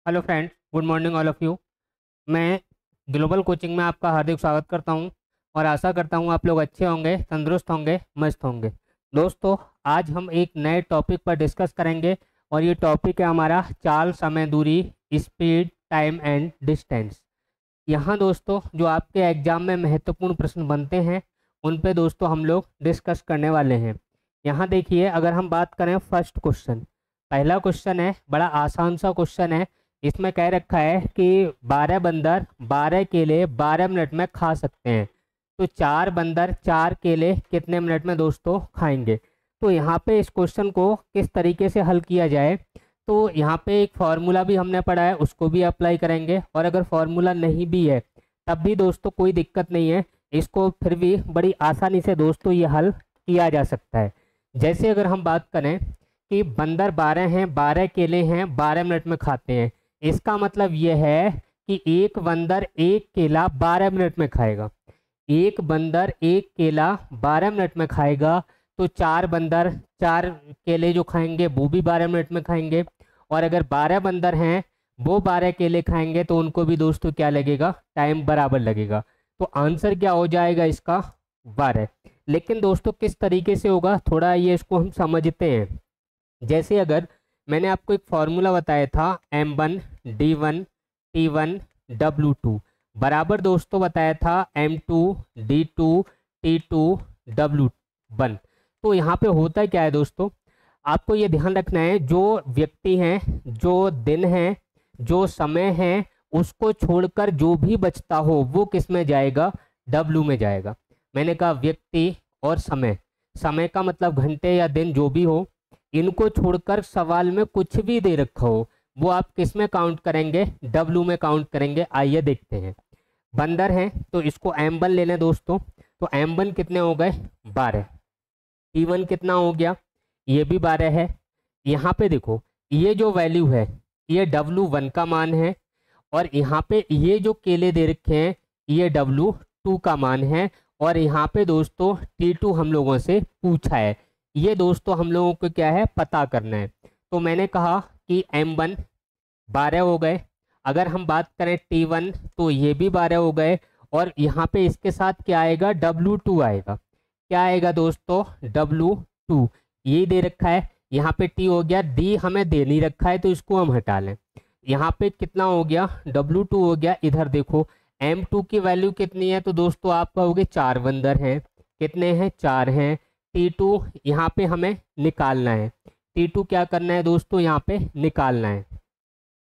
Hello friends, good morning all of you. मैं global coaching में आपका हार्दिक स्वागत करता हूं और आशा करता हूं आप लोग अच्छे होंगे, तंदुरुस्त होंगे, मस्त होंगे। दोस्तों, आज हम एक नए टॉपिक पर डिस्कस करेंगे और ये टॉपिक है हमारा चाल, समय, दूरी, स्पीड, टाइम एंड डिस्टेंस। यहाँ दोस्तों जो आपके एग्जाम में महत्वपूर्ण प्रश्न बनते हैं उन पे दोस्तों हम लोग डिस्कस करने वाले हैं। यहाँ देखिए, अगर हम बात करें फर्स्ट क्वेश्चन, पहला क्वेश्चन है, बड़ा आसान सा क्वेश्चन है। इसमें कह रखा है कि 12 बंदर 12 केले 12 मिनट में खा सकते हैं, तो 4 बंदर 4 केले कितने मिनट में दोस्तों खाएंगे। तो यहाँ पे इस क्वेश्चन को किस तरीके से हल किया जाए, तो यहाँ पे एक फार्मूला भी हमने पढ़ा है, उसको भी अप्लाई करेंगे। और अगर फार्मूला नहीं भी है तब भी दोस्तों कोई दिक्कत नहीं है, इसको फिर भी बड़ी आसानी से दोस्तों ये हल किया जा सकता है। जैसे अगर हम बात करें कि बंदर 12 हैं, 12 केले हैं, 12 मिनट में खाते हैं, इसका मतलब ये है कि एक बंदर एक केला 12 मिनट में खाएगा। एक बंदर एक केला 12 मिनट में खाएगा, तो 4 बंदर 4 केले जो खाएंगे वो भी 12 मिनट में खाएंगे। और अगर 12 बंदर हैं वो 12 केले खाएंगे तो उनको भी दोस्तों क्या लगेगा, टाइम बराबर लगेगा। तो आंसर क्या हो जाएगा इसका, 12। लेकिन दोस्तों किस तरीके से होगा, थोड़ा ये इसको हम समझते हैं। जैसे अगर मैंने आपको एक फॉर्मूला बताया था, M1 D1 T1 W2 बराबर दोस्तों बताया था M2 D2 T2 W1। तो यहाँ पे होता क्या है दोस्तों, आपको ये ध्यान रखना है, जो व्यक्ति हैं, जो दिन है, जो समय है, उसको छोड़कर जो भी बचता हो वो किस में जाएगा, W में जाएगा। मैंने कहा व्यक्ति और समय, समय का मतलब घंटे या दिन जो भी हो, इनको छोड़कर सवाल में कुछ भी दे रखा हो वो आप किस में काउंट करेंगे, W में काउंट करेंगे। आइए देखते हैं। बंदर हैं तो इसको M1 ले लें दोस्तों, तो M1 कितने हो गए, 12। T1 कितना हो गया, ये भी 12 है। यहाँ पे देखो, ये जो वैल्यू है ये W1 का मान है, और यहाँ पे ये जो केले दे रखे हैं ये W2 का मान है। और यहाँ पे दोस्तों T2 हम लोगों से पूछा है, ये दोस्तों हम लोगों को क्या है, पता करना है। तो मैंने कहा कि M1 12 हो गए। अगर हम बात करें T1 तो ये भी 12 हो गए, और यहाँ पे इसके साथ क्या आएगा, W2 आएगा। क्या आएगा दोस्तों, W2 ये दे रखा है। यहाँ पे T हो गया, D हमें दे नहीं रखा है तो इसको हम हटा लें। यहाँ पे कितना हो गया, W2 हो गया। इधर देखो M2 की वैल्यू कितनी है, तो दोस्तों आप कहोगे 4 बंदर हैं, कितने हैं, 4 हैं। T2 यहाँ पे हमें निकालना है, T2 क्या करना है दोस्तों, यहाँ पे निकालना है।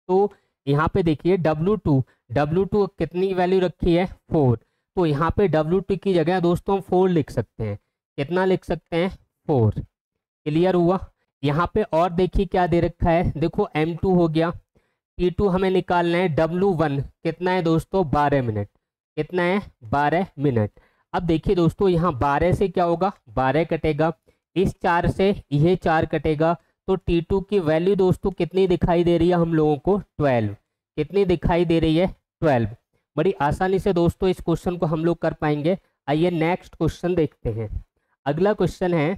तो यहाँ पे देखिए W2 कितनी वैल्यू रखी है, 4। तो यहाँ पे W2 की जगह दोस्तों हम 4 लिख सकते हैं। कितना लिख सकते हैं, 4। क्लियर हुआ। यहाँ पे और देखिए क्या दे रखा है, देखो M2 हो गया, T2 हमें निकालना है, W1 कितना है दोस्तों, 12 मिनट। कितना है, 12 मिनट। अब देखिए दोस्तों यहाँ 12 से क्या होगा, 12 कटेगा, इस 4 से ये 4 कटेगा, तो T2 की वैल्यू दोस्तों कितनी दिखाई दे रही है हम लोगों को, 12। कितनी दिखाई दे रही है, 12। बड़ी आसानी से दोस्तों इस क्वेश्चन को हम लोग कर पाएंगे। आइए नेक्स्ट क्वेश्चन देखते हैं। अगला क्वेश्चन है,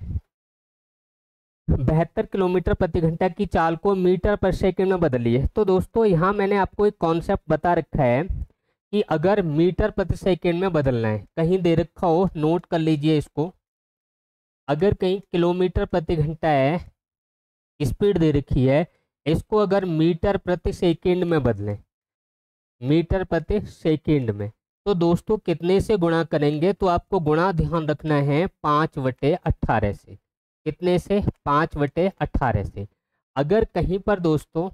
72 किलोमीटर प्रति घंटा की चाल को मीटर पर सेकंड में बदलिए। तो दोस्तों यहाँ मैंने आपको एक कॉन्सेप्ट बता रखा है कि अगर मीटर प्रति सेकंड में बदलना है, कहीं दे रखा हो, नोट कर लीजिए इसको। अगर कहीं किलोमीटर प्रति घंटा है, स्पीड दे रखी है, इसको अगर मीटर प्रति सेकंड में बदलें, मीटर प्रति सेकंड में, तो दोस्तों कितने से गुणा करेंगे, तो आपको गुणा ध्यान रखना है 5/18 से। कितने से, 5/18 से। अगर कहीं पर दोस्तों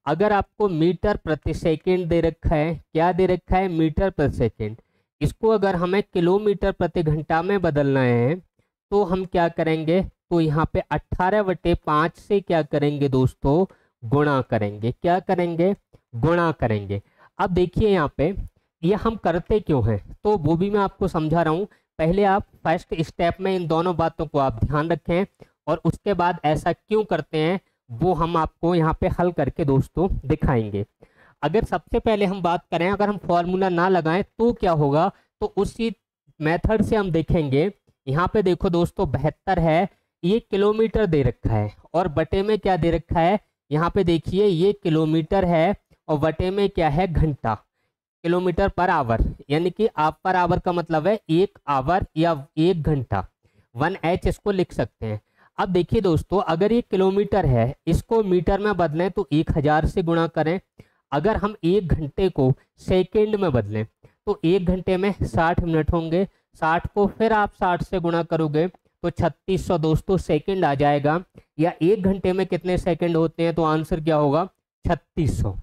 अगर आपको मीटर प्रति सेकंड दे रखा है, क्या दे रखा है, मीटर प्रति सेकंड, इसको अगर हमें किलोमीटर प्रति घंटा में बदलना है तो हम क्या करेंगे, तो यहाँ पे 18/5 से क्या करेंगे दोस्तों, गुणा करेंगे। क्या करेंगे, गुणा करेंगे। अब देखिए यहाँ पे ये हम करते क्यों हैं, तो वो भी मैं आपको समझा रहा हूँ। पहले आप फर्स्ट स्टेप में इन दोनों बातों को आप ध्यान रखें, और उसके बाद ऐसा क्यों करते हैं वो हम आपको यहाँ पे हल करके दोस्तों दिखाएंगे। अगर सबसे पहले हम बात करें, अगर हम फॉर्मूला ना लगाएं तो क्या होगा, तो उसी मेथड से हम देखेंगे। यहाँ पे देखो दोस्तों 72 है, ये किलोमीटर दे रखा है, और बटे में क्या दे रखा है, यहाँ पे देखिए ये किलोमीटर है और वटे में क्या है घंटा, किलोमीटर पर आवर, यानी कि आप पर आवर का मतलब है 1 आवर या 1 घंटा, 1h इसको लिख सकते हैं। अब देखिए दोस्तों, अगर ये किलोमीटर है इसको मीटर में बदलें तो 1000 से गुणा करें। अगर हम 1 घंटे को सेकंड में बदलें तो 1 घंटे में 60 मिनट होंगे, 60 को फिर आप 60 से गुणा करोगे तो 3600 दोस्तों सेकंड आ जाएगा। या 1 घंटे में कितने सेकंड होते हैं, तो आंसर क्या होगा 3600।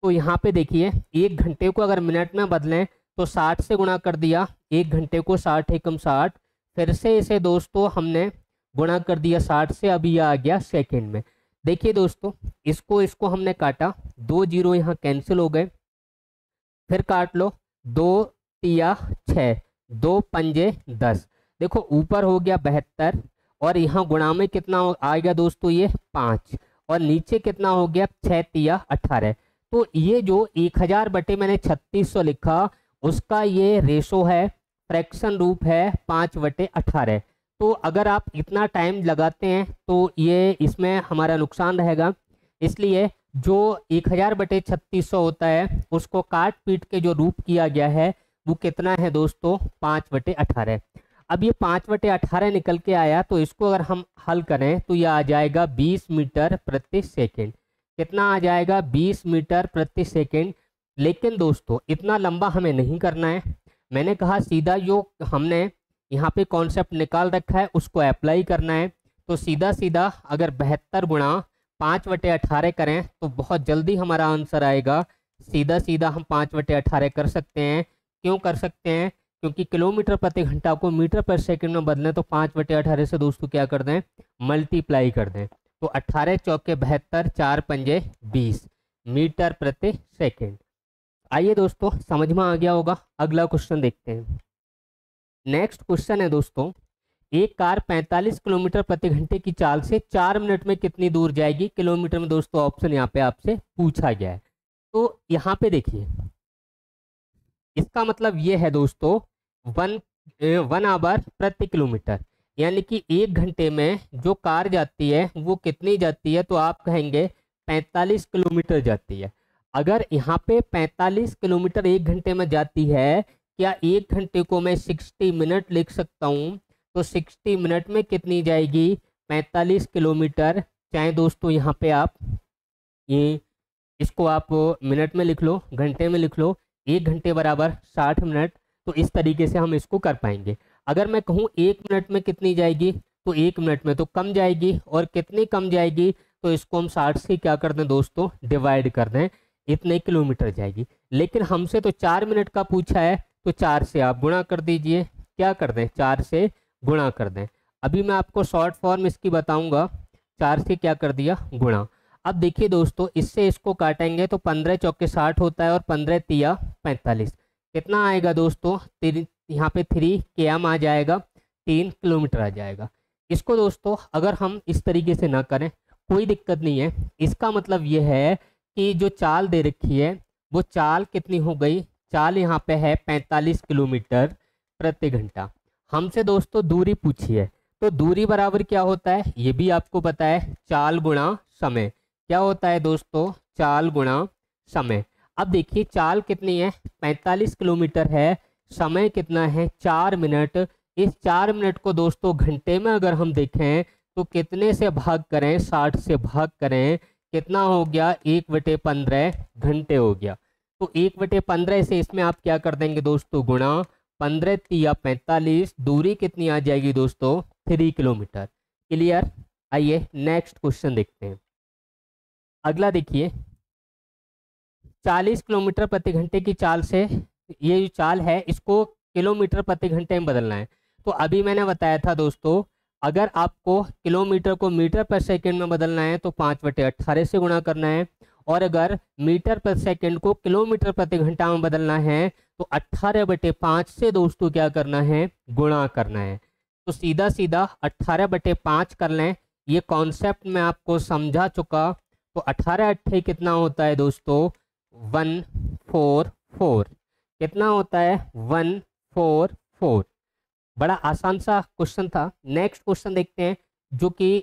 तो यहाँ पे देखिए 1 घंटे को अगर मिनट में बदलें तो 60 से गुणा कर दिया, 1 घंटे को 60 एकम 60, फिर से इसे दोस्तों हमने गुणा कर दिया 60 से, अभी यह आ गया सेकंड में। देखिए दोस्तों, इसको हमने काटा, 2 जीरो यहाँ कैंसिल हो गए, फिर काट लो, 2 तिया 6, 2 पंजे 10। देखो ऊपर हो गया 72 और यहाँ गुणा में कितना आएगा दोस्तों, ये 5, और नीचे कितना हो गया 6 तिया 18। तो ये जो 1000 बटे मैंने 3600 लिखा, उसका ये रेशो है, फ्रैक्शन रूप है 5/18। तो अगर आप इतना टाइम लगाते हैं तो ये इसमें हमारा नुकसान रहेगा, इसलिए जो 1000 बटे 3600 होता है उसको काट पीट के जो रूप किया गया है वो कितना है दोस्तों 5/18। अब ये 5/18 निकल के आया, तो इसको अगर हम हल करें तो ये आ जाएगा 20 मीटर प्रति सेकेंड। कितना आ जाएगा 20 मीटर प्रति सेकेंड। लेकिन दोस्तों इतना लंबा हमें नहीं करना है, मैंने कहा सीधा जो हमने यहाँ पे कॉन्सेप्ट निकाल रखा है उसको अप्लाई करना है। तो सीधा सीधा अगर 72 गुणा 5/18 करें तो बहुत जल्दी हमारा आंसर आएगा। सीधा सीधा हम 5/18 कर सकते हैं। क्यों कर सकते हैं, क्योंकि किलोमीटर प्रति घंटा को मीटर पर सेकंड में बदलें तो 5/18 से दोस्तों क्या कर दें, मल्टीप्लाई कर दें। तो 18 चौके 72, 4 पंजे 20 मीटर प्रति सेकंड। आइए दोस्तों, समझ में आ गया होगा। अगला क्वेश्चन देखते हैं। नेक्स्ट क्वेश्चन है दोस्तों, एक कार 45 किलोमीटर प्रति घंटे की चाल से 4 मिनट में कितनी दूर जाएगी। किलोमीटर में दोस्तों ऑप्शन यहाँ पे आपसे पूछा गया है। तो यहाँ पे देखिए, इसका मतलब ये है दोस्तों 1 आवर प्रति किलोमीटर, यानी कि 1 घंटे में जो कार जाती है वो कितनी जाती है, तो आप कहेंगे 45 किलोमीटर जाती है। अगर यहाँ पे 45 किलोमीटर 1 घंटे में जाती है, क्या 1 घंटे को मैं 60 मिनट लिख सकता हूँ, तो 60 मिनट में कितनी जाएगी 45 किलोमीटर। चाहे दोस्तों यहाँ पे आप ये इसको आप मिनट में लिख लो, घंटे में लिख लो, 1 घंटे बराबर 60 मिनट। तो इस तरीके से हम इसको कर पाएंगे। अगर मैं कहूँ 1 मिनट में कितनी जाएगी, तो 1 मिनट में तो कम जाएगी, और कितनी कम जाएगी, तो इसको हम 60 से क्या कर दें दोस्तों, डिवाइड कर दें, इतने किलोमीटर जाएगी। लेकिन हमसे तो 4 मिनट का पूछा है, तो 4 से आप गुणा कर दीजिए। क्या कर दें, 4 से गुणा कर दें। अभी मैं आपको शॉर्ट फॉर्म इसकी बताऊंगा। 4 से क्या कर दिया, गुणा। अब देखिए दोस्तों, इससे इसको काटेंगे तो 15 चौके 60 होता है, और 15 तिया 45। कितना आएगा दोस्तों, यहाँ पे 3 km आ जाएगा, 3 किलोमीटर आ जाएगा। इसको दोस्तों अगर हम इस तरीके से ना करें कोई दिक्कत नहीं है। इसका मतलब ये है कि जो चाल दे रखी है वो चाल कितनी हो गई, चाल यहाँ पे है 45 किलोमीटर प्रति घंटा। हमसे दोस्तों दूरी पूछी है, तो दूरी बराबर क्या होता है ये भी आपको पता है, चाल गुणा समय। क्या होता है दोस्तों, चाल गुणा समय। अब देखिए चाल कितनी है, 45 किलोमीटर है, समय कितना है 4 मिनट। इस 4 मिनट को दोस्तों घंटे में अगर हम देखें तो कितने से भाग करें, 60 से भाग करें, कितना हो गया 1/15 घंटे हो गया। तो 1/15 से इसमें आप क्या कर देंगे दोस्तों, गुणा, 15 तिया 45, दूरी कितनी आ जाएगी दोस्तों 3 किलोमीटर। क्लियर। आइए नेक्स्ट क्वेश्चन देखते हैं। अगला देखिए, 40 किलोमीटर प्रति घंटे की चाल से, ये जो चाल है इसको किलोमीटर प्रति घंटे में बदलना है। तो अभी मैंने बताया था दोस्तों, अगर आपको किलोमीटर को मीटर पर सेकंड में बदलना है तो 5/18 से गुणा करना है, और अगर मीटर पर सेकंड को किलोमीटर प्रति घंटा में बदलना है तो 18/5 से दोस्तों क्या करना है, गुणा करना है। तो सीधा सीधा 18/5 कर लें। ये कॉन्सेप्ट मैं आपको समझा चुका। तो 18 कितना होता है दोस्तों, 144। कितना होता है, 144। बड़ा आसान सा क्वेश्चन था। नेक्स्ट क्वेश्चन देखते हैं, जो कि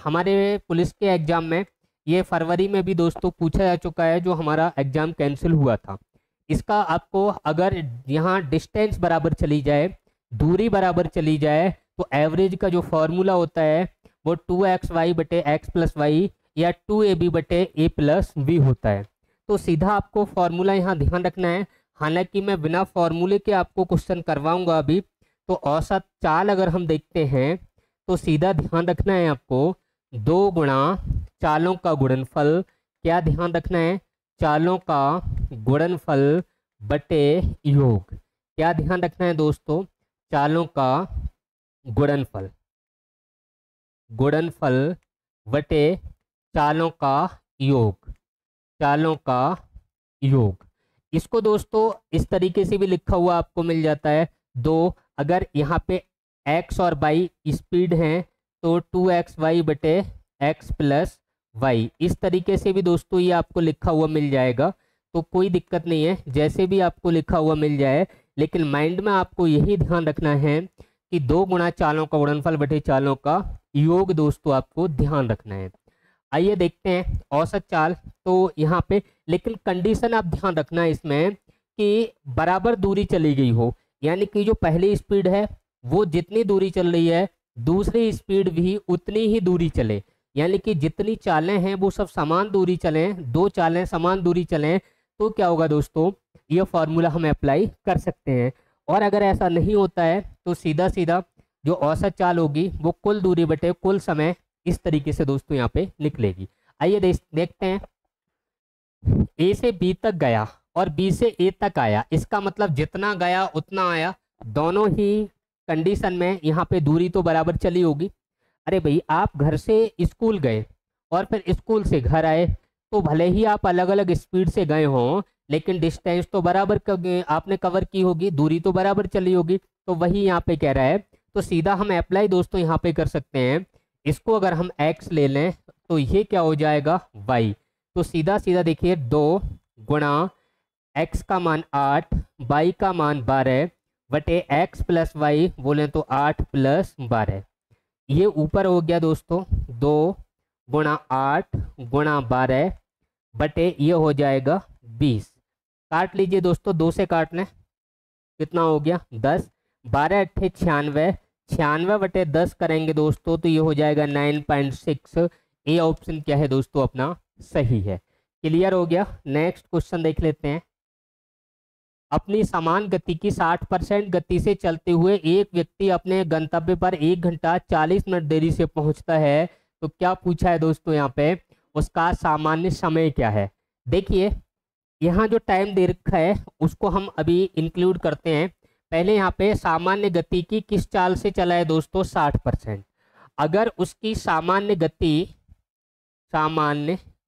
हमारे पुलिस के एग्जाम में ये फरवरी में भी दोस्तों पूछा जा चुका है, जो हमारा एग्जाम कैंसिल हुआ था। इसका आपको अगर यहाँ डिस्टेंस बराबर चली जाए, दूरी बराबर चली जाए, तो एवरेज का जो फॉर्मूला होता है वो 2xy बटे x प्लस वाई या 2ab बटे a प्लस बी होता है। तो सीधा आपको फॉर्मूला यहाँ ध्यान रखना है। हालांकि मैं बिना फॉर्मूले के आपको क्वेश्चन करवाऊंगा अभी। तो औसत चाल अगर हम देखते हैं तो सीधा ध्यान रखना है आपको 2 गुणा चालों का गुणनफल, क्या ध्यान रखना है, चालों का गुणनफल बटे योग। क्या ध्यान रखना है दोस्तों, चालों का गुणनफल, गुणनफल बटे चालों का योग, चालों का योग। इसको दोस्तों इस तरीके से भी लिखा हुआ आपको मिल जाता है। दो, अगर यहाँ पे x और y स्पीड हैं तो 2xy बटे x प्लस वाई, इस तरीके से भी दोस्तों ये आपको लिखा हुआ मिल जाएगा। तो कोई दिक्कत नहीं है, जैसे भी आपको लिखा हुआ मिल जाए, लेकिन माइंड में आपको यही ध्यान रखना है कि 2 गुणा चालों का गुणनफल बटे चालों का योग दोस्तों आपको ध्यान रखना है। आइए देखते हैं औसत चाल। तो यहाँ पे लेकिन कंडीशन आप ध्यान रखना है इसमें कि बराबर दूरी चली गई हो, यानी कि जो पहली स्पीड है वो जितनी दूरी चल रही है दूसरी स्पीड भी उतनी ही दूरी चले, यानी कि जितनी चालें हैं वो सब समान दूरी चलें, 2 चालें समान दूरी चलें। तो क्या होगा दोस्तों, ये फॉर्मूला हम अप्लाई कर सकते हैं। और अगर ऐसा नहीं होता है तो सीधा सीधा जो औसत चाल होगी वो कुल दूरी बटे कुल समय, इस तरीके से दोस्तों यहाँ पे निकलेगी। आइए देखते हैं, ए से बी तक गया और बी से ए तक आया, इसका मतलब जितना गया उतना आया। दोनों ही कंडीशन में यहाँ पे दूरी तो बराबर चली होगी। अरे भाई, आप घर से स्कूल गए और फिर स्कूल से घर आए, तो भले ही आप अलग अलग स्पीड से गए हों लेकिन डिस्टेंस तो बराबर आपने कवर की होगी, दूरी तो बराबर चली होगी। तो वही यहाँ पे कह रहा है। तो सीधा हम अप्लाई दोस्तों यहाँ पे कर सकते हैं। इसको अगर हम x ले लें तो ये क्या हो जाएगा y। तो सीधा सीधा देखिए 2 गुणा x का मान 8, y का मान 12 बटे x प्लस वाई बोले तो 8 प्लस 12। ये ऊपर हो गया दोस्तों 2 गुणा 8 गुणा 12 बटे ये हो जाएगा 20। काट लीजिए दोस्तों, 2 से काट लें, कितना हो गया 10, 12 अट्ठे 96, 96 बटे 10 करेंगे दोस्तों तो ये हो जाएगा 9.6। ए ऑप्शन क्या है दोस्तों अपना सही है। क्लियर हो गया। नेक्स्ट क्वेश्चन देख लेते हैं। अपनी समान गति की 60% गति से चलते हुए एक व्यक्ति अपने गंतव्य पर 1 घंटा 40 मिनट देरी से पहुंचता है, तो क्या पूछा है दोस्तों यहाँ पे, उसका सामान्य समय क्या है। देखिए यहाँ जो टाइम दे रखा है उसको हम अभी इंक्लूड करते हैं। पहले यहाँ पे सामान्य गति की किस चाल से चला है दोस्तों 60%। अगर उसकी सामान्य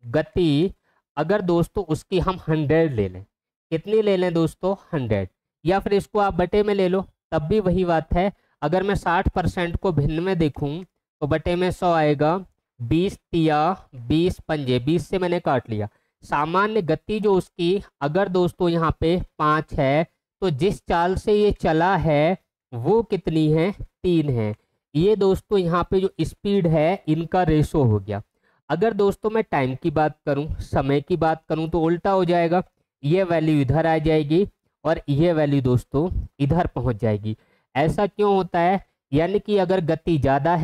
गति अगर दोस्तों उसकी हम 100 ले लें, कितनी ले लें दोस्तों 100, या फिर इसको आप बटे में ले लो तब भी वही बात है। अगर मैं 60% को भिन्न में देखूं तो बटे में 100 आएगा, 20 तिया 20 पंजे, 20 से मैंने काट लिया। सामान्य गति जो उसकी अगर दोस्तों यहाँ पे 5 है तो जिस चाल से ये चला है वो कितनी है 3 है। ये दोस्तों यहाँ पे जो स्पीड है इनका रेशो हो गया। अगर दोस्तों मैं टाइम की बात करूं, समय की बात करूं तो उल्टा हो जाएगा, ये वैल्यू इधर आ जाएगी और ये वैल्यू दोस्तों इधर पहुंच जाएगी। ऐसा क्यों होता है, यानी कि अगर गति ज़्यादा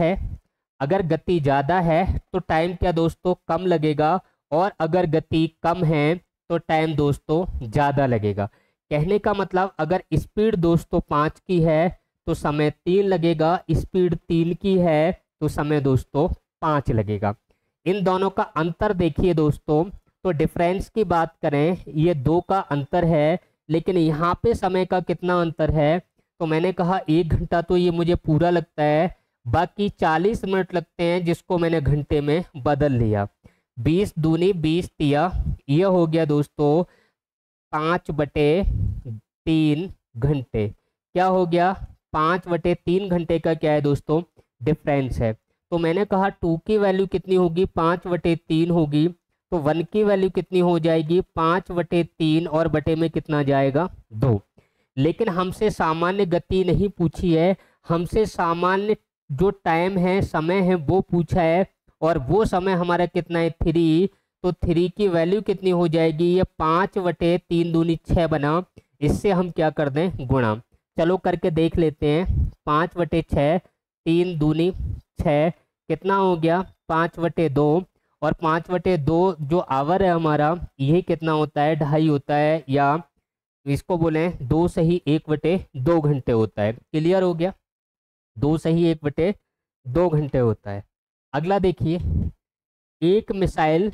है तो टाइम क्या दोस्तों कम लगेगा, और अगर गति कम है तो टाइम दोस्तों ज़्यादा लगेगा। कहने का मतलब अगर स्पीड दोस्तों 5 की है तो समय 3 लगेगा, स्पीड 3 की है तो समय दोस्तों 5 लगेगा। इन दोनों का अंतर देखिए दोस्तों, तो डिफरेंस की बात करें ये 2 का अंतर है, लेकिन यहाँ पे समय का कितना अंतर है, तो मैंने कहा 1 घंटा तो ये मुझे पूरा लगता है, बाकी 40 मिनट लगते हैं जिसको मैंने घंटे में बदल लिया। 20 दूनी 20 तिया, ये हो गया दोस्तों 5/3 घंटे। क्या हो गया 5/3 घंटे का क्या है दोस्तों डिफरेंस है। तो मैंने कहा 2 की वैल्यू कितनी होगी 5/3 होगी, तो 1 की वैल्यू कितनी हो जाएगी 5/3 और बटे में कितना जाएगा 2। लेकिन हमसे सामान्य गति नहीं पूछी है, हमसे सामान्य जो टाइम है समय है वो पूछा है, और वो समय हमारा कितना है 3, तो 3 की वैल्यू कितनी हो जाएगी, ये 5/3 दूनी 6 बना, इससे हम क्या कर दें गुणा। चलो करके देख लेते हैं, 5/6, 3 दूनी 6, कितना हो गया 5/2, और 5/2 जो आवर है हमारा ये कितना होता है 2.5 होता है, या इसको बोले 2 सही 1/2 घंटे होता है। क्लियर हो गया, 2 सही 1/2 घंटे होता है। अगला देखिए, एक मिसाइल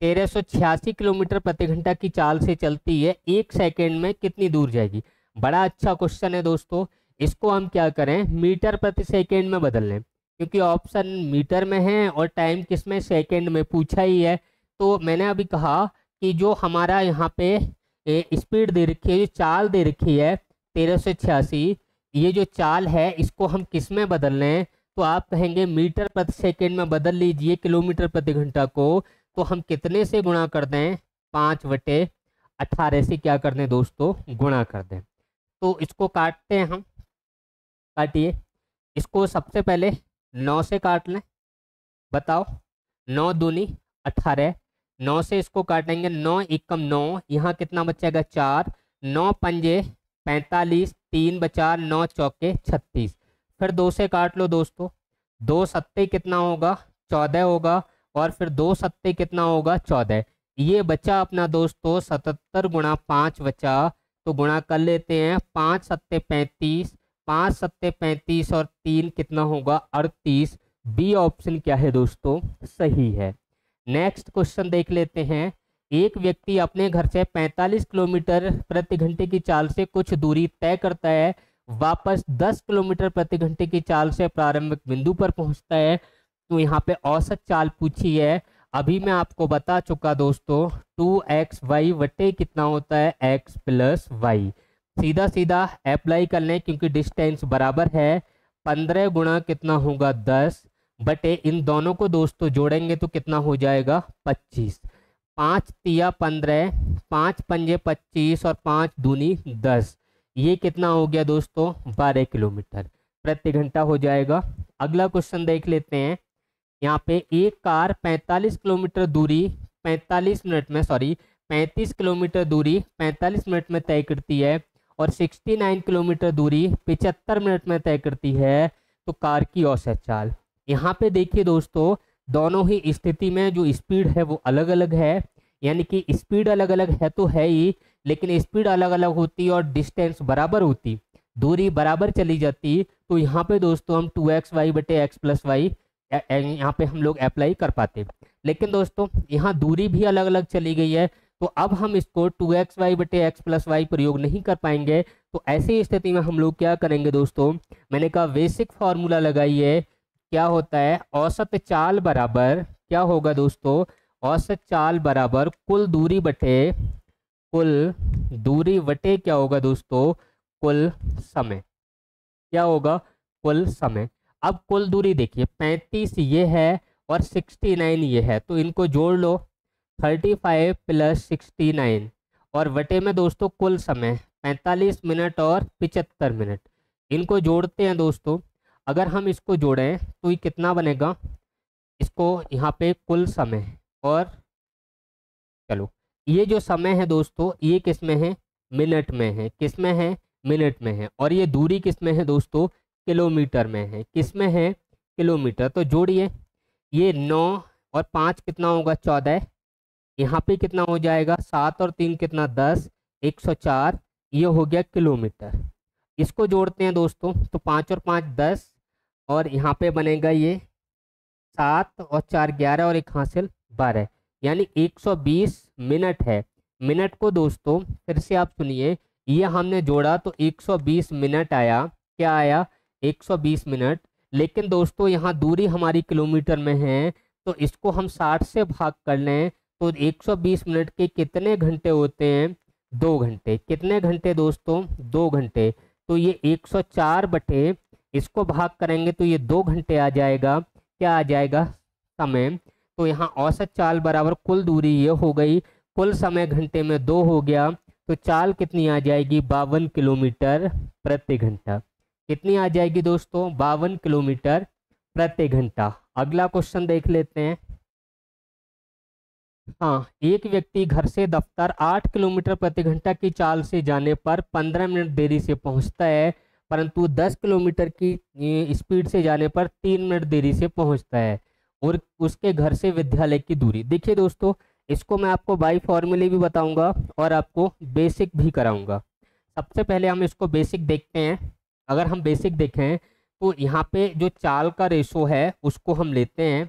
1386 किलोमीटर प्रति घंटा की चाल से चलती है, 1 सेकेंड में कितनी दूर जाएगी। बड़ा अच्छा क्वेश्चन है दोस्तों, इसको हम क्या करें मीटर प्रति सेकेंड में बदल लें, क्योंकि ऑप्शन मीटर में है और टाइम किसमें सेकेंड में पूछा ही है। तो मैंने अभी कहा कि जो हमारा यहाँ पे स्पीड दे रखी है, जो चाल दे रखी है 1386, ये जो चाल है इसको हम किस में बदल लें, तो आप कहेंगे मीटर प्रति सेकेंड में बदल लीजिए किलोमीटर प्रति घंटा को। तो हम कितने से गुणा कर दें, 5/18 से क्या कर दें दोस्तों गुणा कर दें। तो इसको काटते हैं हम, काटिए इसको, सबसे पहले 9 से काट लें, बताओ 9 दूनी 18, 9 से इसको काटेंगे, 9 एकम 9, यहाँ कितना बचेगा 4, 9 पंजे 45, 3 बचा, 9 चौके 36, फिर 2 से काट लो दोस्तों, 2 सत्ते कितना होगा 14 होगा, और फिर 2 सत्ते कितना होगा 14, ये बचा अपना दोस्तों 77 गुणा 5 बचा, तो गुणा कर लेते हैं, 5 सत्ते 35, 5 सत्ते 35 और 3 कितना होगा 38। बी ऑप्शन क्या है दोस्तों सही है। नेक्स्ट क्वेश्चन देख लेते हैं, एक व्यक्ति अपने घर से 45 किलोमीटर प्रति घंटे की चाल से कुछ दूरी तय करता है, वापस 10 किलोमीटर प्रति घंटे की चाल से प्रारंभिक बिंदु पर पहुंचता है, तो यहाँ पे औसत चाल पूछी है। अभी मैं आपको बता चुका दोस्तों 2xy बटे कितना होता है x + y, सीधा सीधा अप्लाई कर लें क्योंकि डिस्टेंस बराबर है, 15 गुणा कितना होगा 10 बटे इन दोनों को दोस्तों जोड़ेंगे तो कितना हो जाएगा 25, 5 तिया 15, 5 पंजे 25 और 5 दूनी 10, ये कितना हो गया दोस्तों 12 किलोमीटर प्रति घंटा हो जाएगा। अगला क्वेश्चन देख लेते हैं, यहाँ पे एक कार 45 किलोमीटर दूरी 45 मिनट में 35 किलोमीटर दूरी 45 मिनट में तय करती है और 69 किलोमीटर दूरी 75 मिनट में तय करती है, तो कार की औसत चाल। यहाँ पे देखिए दोस्तों दोनों ही स्थिति में जो स्पीड है वो अलग अलग है, यानी कि स्पीड अलग अलग है तो है ही, लेकिन स्पीड अलग अलग होती और डिस्टेंस बराबर होती, दूरी बराबर चली जाती, तो यहाँ पे दोस्तों हम 2xy बटे x + y यहाँ पे हम लोग अप्लाई कर पाते। लेकिन दोस्तों यहाँ दूरी भी अलग अलग चली गई है, तो अब हम इसको 2xy बटे x + y प्रयोग नहीं कर पाएंगे। तो ऐसी स्थिति में हम लोग क्या करेंगे दोस्तों, मैंने कहा बेसिक फार्मूला लगाइए, क्या होता है औसत चाल बराबर क्या होगा दोस्तों, औसत चाल बराबर कुल दूरी बटे क्या होगा दोस्तों कुल समय, क्या होगा कुल समय। अब कुल दूरी देखिए 35 ये है और 69 ये है, तो इनको जोड़ लो 35 + 69 और वटे में दोस्तों कुल समय 45 मिनट और 75 मिनट, इनको जोड़ते हैं दोस्तों। अगर हम इसको जोड़ें तो ये कितना बनेगा, इसको यहाँ पे कुल समय, और चलो ये जो समय है दोस्तों ये किस में है मिनट में है, किस में है मिनट में है, और ये दूरी किस में है दोस्तों किलोमीटर में है, किस में है किलोमीटर। तो जोड़िए ये 9 और 5 कितना होगा 14, यहाँ पे कितना हो जाएगा 7 और 3 कितना 10, 104, ये हो गया किलोमीटर। इसको जोड़ते हैं दोस्तों तो 5 और 5 10, और यहाँ पे बनेगा ये 7 और 4 11 और 1 हासिल 12, यानी 120 मिनट है। मिनट को दोस्तों फिर से आप सुनिए, ये हमने जोड़ा तो 120 मिनट आया, क्या आया 120 मिनट। लेकिन दोस्तों यहाँ दूरी हमारी किलोमीटर में है, तो इसको हम 60 से भाग कर लें तो 120 मिनट के कितने घंटे होते हैं 2 घंटे, कितने घंटे दोस्तों 2 घंटे, तो ये 104 बटे इसको भाग करेंगे तो ये 2 घंटे आ जाएगा, क्या आ जाएगा समय। तो यहाँ औसत चाल बराबर कुल दूरी ये हो गई, कुल समय घंटे में 2 हो गया, तो चाल कितनी आ जाएगी 52 किलोमीटर प्रति घंटा, कितनी आ जाएगी दोस्तों 52 किलोमीटर प्रति घंटा। अगला क्वेश्चन देख लेते हैं। हाँ, एक व्यक्ति घर से दफ्तर 8 किलोमीटर प्रति घंटा की चाल से जाने पर 15 मिनट देरी से पहुंचता है, परंतु 10 किलोमीटर की स्पीड से जाने पर 3 मिनट देरी से पहुंचता है। और उसके घर से विद्यालय की दूरी। देखिए दोस्तों, इसको मैं आपको बाई फॉर्मूले भी बताऊंगा और आपको बेसिक भी कराऊंगा। सबसे पहले हम इसको बेसिक देखते हैं। अगर हम बेसिक देखें तो यहाँ पे जो चाल का रेशो है उसको हम लेते हैं।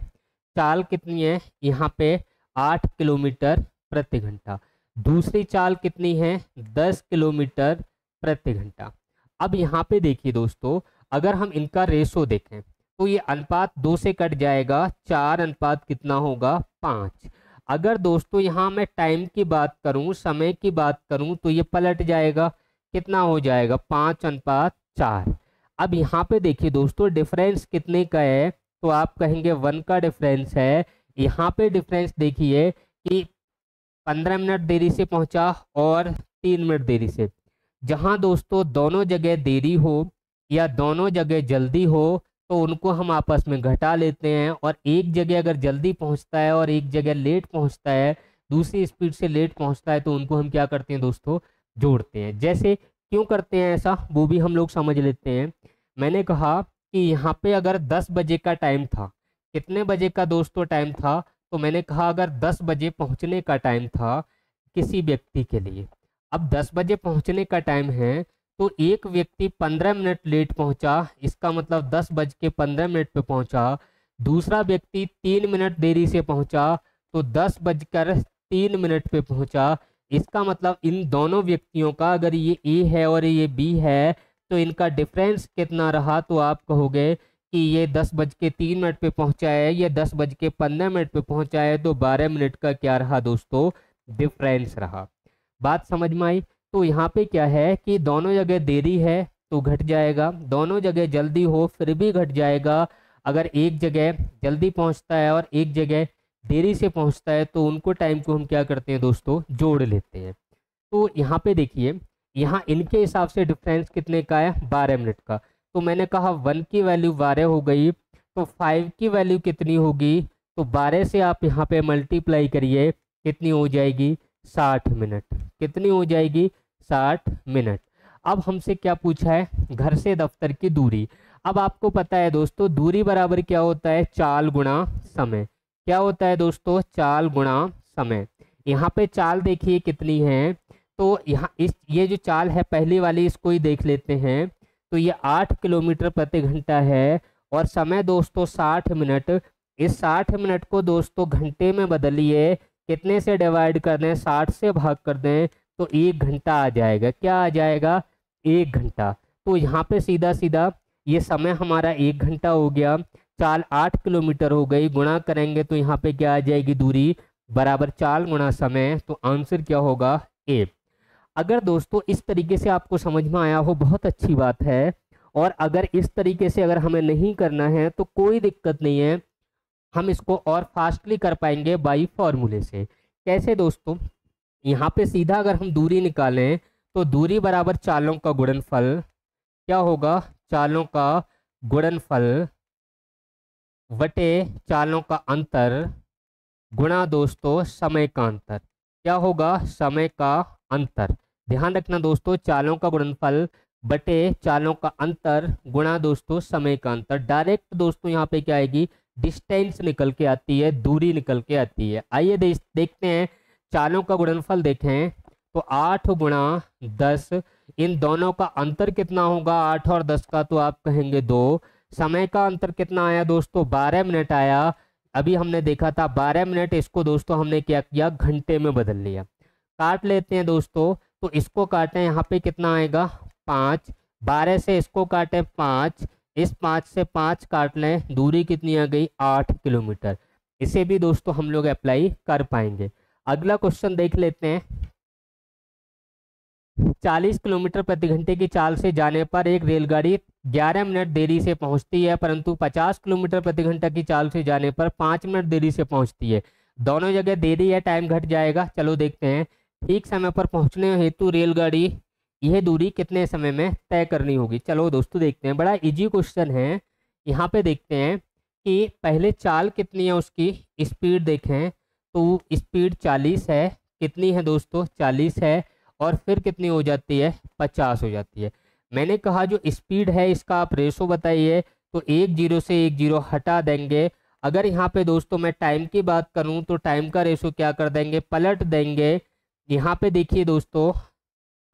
चाल कितनी है यहाँ पे 8 किलोमीटर प्रति घंटा। दूसरी चाल कितनी है 10 किलोमीटर प्रति घंटा। अब यहाँ पे देखिए दोस्तों, अगर हम इनका रेशो देखें तो ये अनुपात 2 से कट जाएगा, 4 अनुपात कितना होगा 5। अगर दोस्तों यहाँ मैं टाइम की बात करूँ, समय की बात करूँ, तो ये पलट जाएगा, कितना हो जाएगा 5 अनुपात 4। अब यहाँ पे देखिए दोस्तों, डिफरेंस कितने का है, तो आप कहेंगे 1 का डिफरेंस है। यहाँ पे डिफरेंस देखिए कि 15 मिनट देरी से पहुंचा और 3 मिनट देरी से। जहां दोस्तों दोनों जगह देरी हो या दोनों जगह जल्दी हो तो उनको हम आपस में घटा लेते हैं, और एक जगह अगर जल्दी पहुंचता है और एक जगह लेट पहुंचता है, दूसरी स्पीड से लेट पहुंचता है, तो उनको हम क्या करते हैं दोस्तों, जोड़ते हैं। जैसे क्यों करते हैं ऐसा, वो भी हम लोग समझ लेते हैं। मैंने कहा कि यहाँ पे अगर 10 बजे का टाइम था, कितने बजे का दोस्तों टाइम था, तो मैंने कहा अगर 10 बजे पहुँचने का टाइम था किसी व्यक्ति के लिए। अब 10 बजे पहुँचने का टाइम है तो एक व्यक्ति 15 मिनट लेट पहुंचा, इसका मतलब 10:15 पे पहुंचा। दूसरा व्यक्ति 3 मिनट देरी से पहुंचा तो 10:03 पे पहुंचा। इसका मतलब इन दोनों व्यक्तियों का, अगर ये ए है और ये बी है, तो इनका डिफरेंस कितना रहा, तो आप कहोगे कि ये 10:03 पे पहुंचा है, ये 10:15 पे पहुंचा है, तो 12 मिनट का क्या रहा दोस्तों, डिफरेंस रहा। बात समझ में आई। तो यहाँ पे क्या है कि दोनों जगह देरी है तो घट जाएगा, दोनों जगह जल्दी हो फिर भी घट जाएगा। अगर एक जगह जल्दी पहुँचता है और एक जगह देरी से पहुँचता है तो उनको टाइम को हम क्या करते हैं दोस्तों, जोड़ लेते हैं। तो यहाँ पे देखिए, यहाँ इनके हिसाब से डिफरेंस कितने का है 12 मिनट का। तो मैंने कहा 1 की वैल्यू 12 हो गई, तो 5 की वैल्यू कितनी होगी, तो 12 से आप यहाँ पे मल्टीप्लाई करिए, कितनी हो जाएगी 60 मिनट। कितनी हो जाएगी 60 मिनट। अब हमसे क्या पूछा है, घर से दफ्तर की दूरी। अब आपको पता है दोस्तों, दूरी बराबर क्या होता है, चाल गुणा समय। क्या होता है दोस्तों, चाल गुणा समय। यहाँ पे चाल देखिए कितनी है, तो यहाँ ये जो चाल है पहली वाली, इसको ही देख लेते हैं। तो ये 8 किलोमीटर प्रति घंटा है और समय दोस्तों 60 मिनट। इस 60 मिनट को दोस्तों घंटे में बदलिए, कितने से डिवाइड कर दें, 60 से भाग कर दें, तो 1 घंटा आ जाएगा। क्या आ जाएगा, 1 घंटा। तो यहाँ पे सीधा सीधा ये समय हमारा 1 घंटा हो गया, चाल 8 किलोमीटर हो गई, गुणा करेंगे तो यहाँ पे क्या आ जाएगी, दूरी बराबर चाल गुणा समय। तो आंसर क्या होगा, ए। अगर दोस्तों इस तरीके से आपको समझ में आया हो, बहुत अच्छी बात है। और अगर इस तरीके से अगर हमें नहीं करना है तो कोई दिक्कत नहीं है, हम इसको और फास्टली कर पाएंगे बाई फॉर्मूले से। कैसे दोस्तों, यहाँ पे सीधा अगर हम दूरी निकालें तो दूरी बराबर चालों का गुणनफल, क्या होगा, चालों का गुणनफल वटे चालों का अंतर गुणा दोस्तों समय का अंतर। क्या होगा, समय का अंतर। ध्यान रखना दोस्तों, चालों का गुणनफल बटे चालों का अंतर गुणा दोस्तों समय का अंतर। डायरेक्ट दोस्तों यहाँ पे क्या आएगी, डिस्टेंस निकल के आती है, दूरी निकल के आती है। आइए देखते हैं चालों का गुणनफल देखें तो 8 गुणा 10, इन दोनों का अंतर कितना होगा 8 और 10 का, तो आप कहेंगे 2। समय का अंतर कितना आया दोस्तों, 12 मिनट आया। अभी हमने देखा था 12 मिनट, इसको दोस्तों हमने क्या किया, घंटे में बदल लिया। काट लेते हैं दोस्तों, तो इसको काटें, यहाँ पे कितना आएगा 5, 12 से इसको काटें 5, इस 5 से 5 काट लें, दूरी कितनी आ गई 8 किलोमीटर। इसे भी दोस्तों हम लोग अप्लाई कर पाएंगे। अगला क्वेश्चन देख लेते हैं। 40 किलोमीटर प्रति घंटे की चाल से जाने पर एक रेलगाड़ी 11 मिनट देरी से पहुंचती है, परंतु 50 किलोमीटर प्रति घंटा की चाल से जाने पर 5 मिनट देरी से पहुंचती है। दोनों जगह देरी है, टाइम घट जाएगा। चलो देखते हैं। ठीक समय पर पहुंचने हेतु रेलगाड़ी यह दूरी कितने समय में तय करनी होगी। चलो दोस्तों देखते हैं, बड़ा इजी क्वेश्चन है। यहाँ पे देखते हैं कि पहले चाल कितनी है, उसकी स्पीड देखें तो स्पीड 40 है। कितनी है दोस्तों, 40 है। और फिर कितनी हो जाती है, 50 हो जाती है। मैंने कहा जो स्पीड है इसका आप रेशो बताइए, तो 1 0 से 1 0 हटा देंगे। अगर यहाँ पे दोस्तों मैं टाइम की बात करूँ तो टाइम का रेशो क्या कर देंगे, पलट देंगे। यहाँ पे देखिए दोस्तों